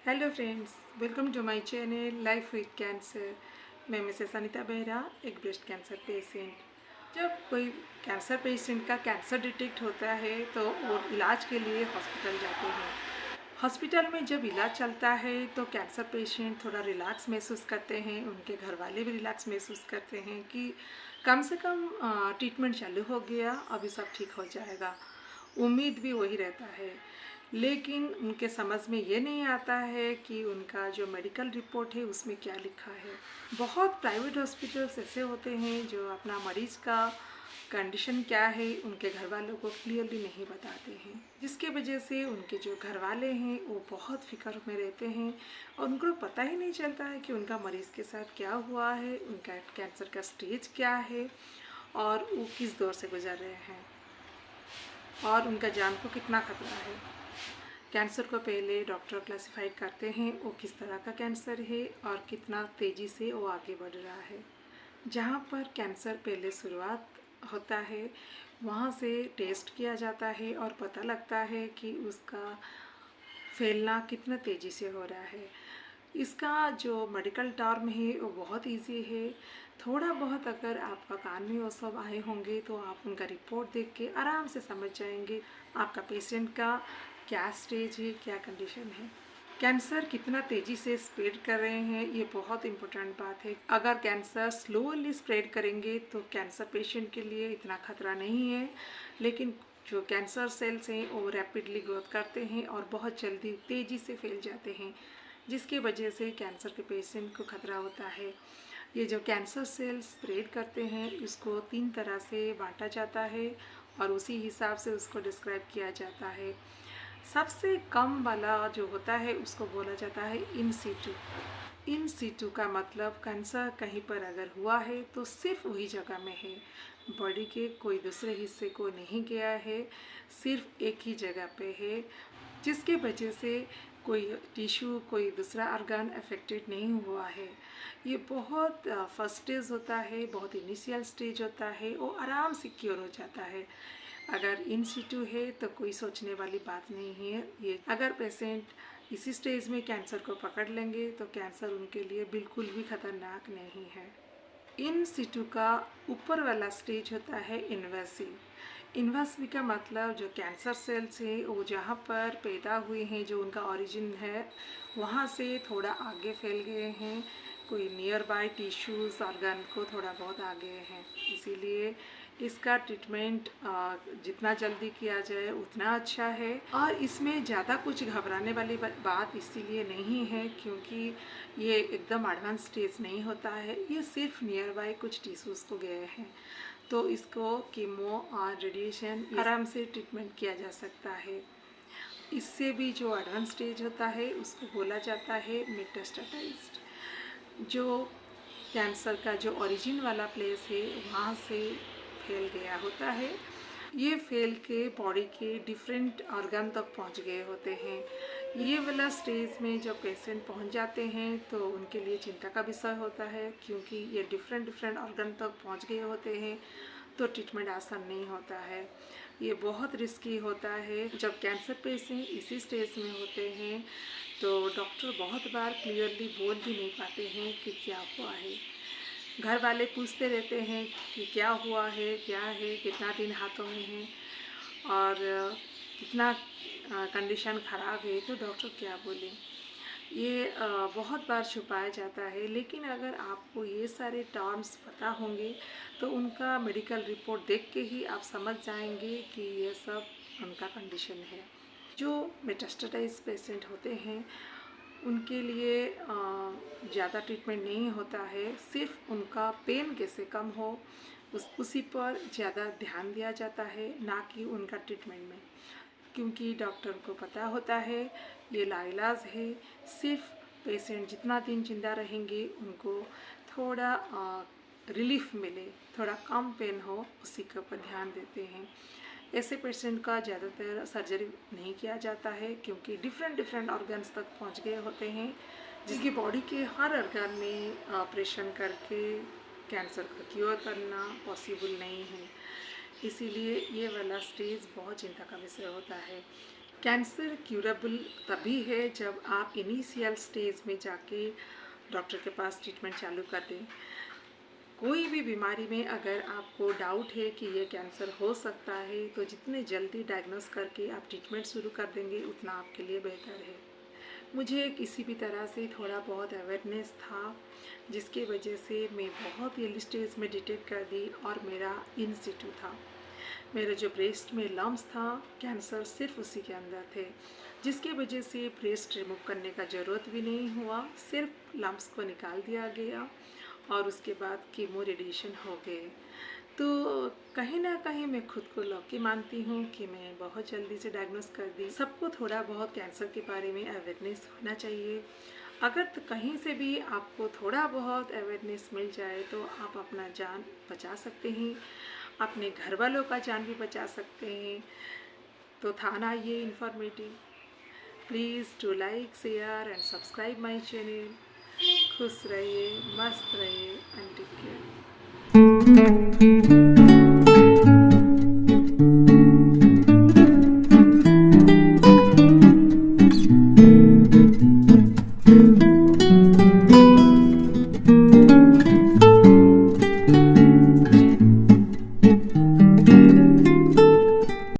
Hello friends, welcome to my channel life with cancer. मैं Mrs Anita Behera, एक breast cancer patient. जब कोई cancer patient का कैंसर डिटेक्ट होता है तो वो इलाज के लिए हॉस्पिटल जाते हैं। हॉस्पिटल में जब इलाज चलता है तो कैंसर पेशेंट थोड़ा रिलैक्स महसूस करते हैं, उनके घर वाले भी रिलैक्स महसूस करते हैं कि कम से कम ट्रीटमेंट चालू हो गया, अभी सब ठीक हो जाएगा। उम्मीद भी वही रहता है, लेकिन उनके समझ में ये नहीं आता है कि उनका जो मेडिकल रिपोर्ट है उसमें क्या लिखा है। बहुत प्राइवेट हॉस्पिटल्स ऐसे होते हैं जो अपना मरीज़ का कंडीशन क्या है उनके घर वालों को क्लियरली नहीं बताते हैं, जिसके वजह से उनके जो घर वाले हैं वो बहुत फिक्र में रहते हैं और उनको पता ही नहीं चलता है कि उनका मरीज़ के साथ क्या हुआ है, उनका कैंसर का स्टेज क्या है और वो किस दौर से गुजर रहे हैं और उनका जान को कितना खतरा है। कैंसर को पहले डॉक्टर क्लासिफाइड करते हैं वो किस तरह का कैंसर है और कितना तेज़ी से वो आगे बढ़ रहा है। जहाँ पर कैंसर पहले शुरुआत होता है वहाँ से टेस्ट किया जाता है और पता लगता है कि उसका फैलना कितना तेज़ी से हो रहा है। इसका जो मेडिकल टर्म है वो बहुत इजी है। थोड़ा बहुत अगर आपका कान में वो सब आए होंगे तो आप उनका रिपोर्ट देख के आराम से समझ जाएंगे आपका पेशेंट का क्या स्टेज है, क्या कंडीशन है। कैंसर कितना तेज़ी से स्प्रेड कर रहे हैं ये बहुत इम्पोर्टेंट बात है। अगर कैंसर स्लोली स्प्रेड करेंगे तो कैंसर पेशेंट के लिए इतना खतरा नहीं है, लेकिन जो कैंसर सेल्स हैं वो रैपिडली ग्रोथ करते हैं और बहुत जल्दी तेज़ी से फैल जाते हैं, जिसकी वजह से कैंसर के पेशेंट को खतरा होता है। ये जो कैंसर सेल्स स्प्रेड करते हैं इसको 3 तरह से बांटा जाता है और उसी हिसाब से उसको डिस्क्राइब किया जाता है। सबसे कम वाला जो होता है उसको बोला जाता है इन सीटू। इन सीटू का मतलब कैंसर कहीं पर अगर हुआ है तो सिर्फ वही जगह में है, बॉडी के कोई दूसरे हिस्से को नहीं गया है, सिर्फ एक ही जगह पे है, जिसके वजह से कोई टिश्यू कोई दूसरा ऑर्गन अफेक्टेड नहीं हुआ है। ये बहुत फर्स्ट स्टेज होता है, बहुत इनिशियल स्टेज होता है, वो आराम से क्योर हो जाता है। अगर इन सिटू है तो कोई सोचने वाली बात नहीं है। ये अगर पेशेंट इसी स्टेज में कैंसर को पकड़ लेंगे तो कैंसर उनके लिए बिल्कुल भी खतरनाक नहीं है। इन सिटू का ऊपर वाला स्टेज होता है इन्वेसिव। इन्वेसिव का मतलब जो कैंसर सेल्स है वो जहाँ पर पैदा हुए हैं, जो उनका ओरिजिन है वहाँ से थोड़ा आगे फैल गए हैं, कोई नियर बाय टिश्यूज़ ऑर्गन को थोड़ा बहुत आगे हैं। इसीलिए इसका ट्रीटमेंट जितना जल्दी किया जाए उतना अच्छा है। और इसमें ज़्यादा कुछ घबराने वाली बात इसीलिए नहीं है क्योंकि ये एकदम एडवांस स्टेज नहीं होता है, ये सिर्फ नियर बाय कुछ टिश्यूज़ को गए हैं, तो इसको कीमो और रेडिएशन आराम से ट्रीटमेंट किया जा सकता है। इससे भी जो एडवांस स्टेज होता है उसको बोला जाता है मेटास्टेटाइज्ड। जो कैंसर का जो ओरिजिन वाला प्लेस है वहाँ से फैल गया होता है, ये फैल के बॉडी के डिफरेंट ऑर्गन तक पहुँच गए होते हैं। ये वाला स्टेज में जब पेशेंट पहुँच जाते हैं तो उनके लिए चिंता का विषय होता है क्योंकि ये डिफरेंट ऑर्गन तक पहुँच गए होते हैं, तो ट्रीटमेंट आसान नहीं होता है, ये बहुत रिस्की होता है। जब कैंसर पेशेंट इसी स्टेज में होते हैं तो डॉक्टर बहुत बार क्लियरली बोल भी नहीं पाते हैं कि क्या हुआ है। घर वाले पूछते रहते हैं कि क्या हुआ है, क्या है, कितना दिन हाथों में है और कितना कंडीशन ख़राब है, तो डॉक्टर क्या बोले। ये बहुत बार छुपाया जाता है, लेकिन अगर आपको ये सारे टर्म्स पता होंगे तो उनका मेडिकल रिपोर्ट देख के ही आप समझ जाएंगे कि ये सब उनका कंडीशन है। जो मेटास्टेटाइज पेशेंट होते हैं उनके लिए ज़्यादा ट्रीटमेंट नहीं होता है, सिर्फ उनका पेन कैसे कम हो उसी पर ज़्यादा ध्यान दिया जाता है, ना कि उनका ट्रीटमेंट में, क्योंकि डॉक्टर को पता होता है ये लाइलाज है। सिर्फ पेशेंट जितना दिन जिंदा रहेंगे उनको थोड़ा रिलीफ मिले, थोड़ा कम पेन हो, उसी के ऊपर ध्यान देते हैं। ऐसे पेशेंट का ज़्यादातर सर्जरी नहीं किया जाता है क्योंकि डिफरेंट ऑर्गन्स तक पहुंच गए होते हैं, जिसकी बॉडी के हर ऑर्गन में ऑपरेशन करके कैंसर को क्योर करना पॉसिबल नहीं है। इसीलिए ये वाला स्टेज बहुत चिंता का विषय होता है। कैंसर क्यूरेबल तभी है जब आप इनिशियल स्टेज में जाके डॉक्टर के पास ट्रीटमेंट चालू कर दें। कोई भी बीमारी में अगर आपको डाउट है कि ये कैंसर हो सकता है तो जितने जल्दी डायग्नोस करके आप ट्रीटमेंट शुरू कर देंगे उतना आपके लिए बेहतर है। मुझे किसी भी तरह से थोड़ा बहुत अवेयरनेस था जिसकी वजह से मैं बहुत अर्ली स्टेज में डिटेक्ट कर दी और मेरा इन सिटू था। मेरा जो ब्रेस्ट में लम्स था कैंसर सिर्फ उसी के अंदर थे, जिसके वजह से ब्रेस्ट रिमूव करने का ज़रूरत भी नहीं हुआ, सिर्फ लम्स को निकाल दिया गया और उसके बाद कीमो रेडिएशन हो गए। तो कहीं ना कहीं मैं खुद को लकी मानती हूँ कि मैं बहुत जल्दी से डायग्नोस कर दी। सबको थोड़ा बहुत कैंसर के बारे में अवेयरनेस होना चाहिए। अगर तो कहीं से भी आपको थोड़ा बहुत अवेयरनेस मिल जाए तो आप अपना जान बचा सकते हैं, अपने घर वालों का जान भी बचा सकते हैं। तो था ना ये informative. Please do like, share and subscribe my channel. खुश रहिए, मस्त रहिए एंड टेक केयर।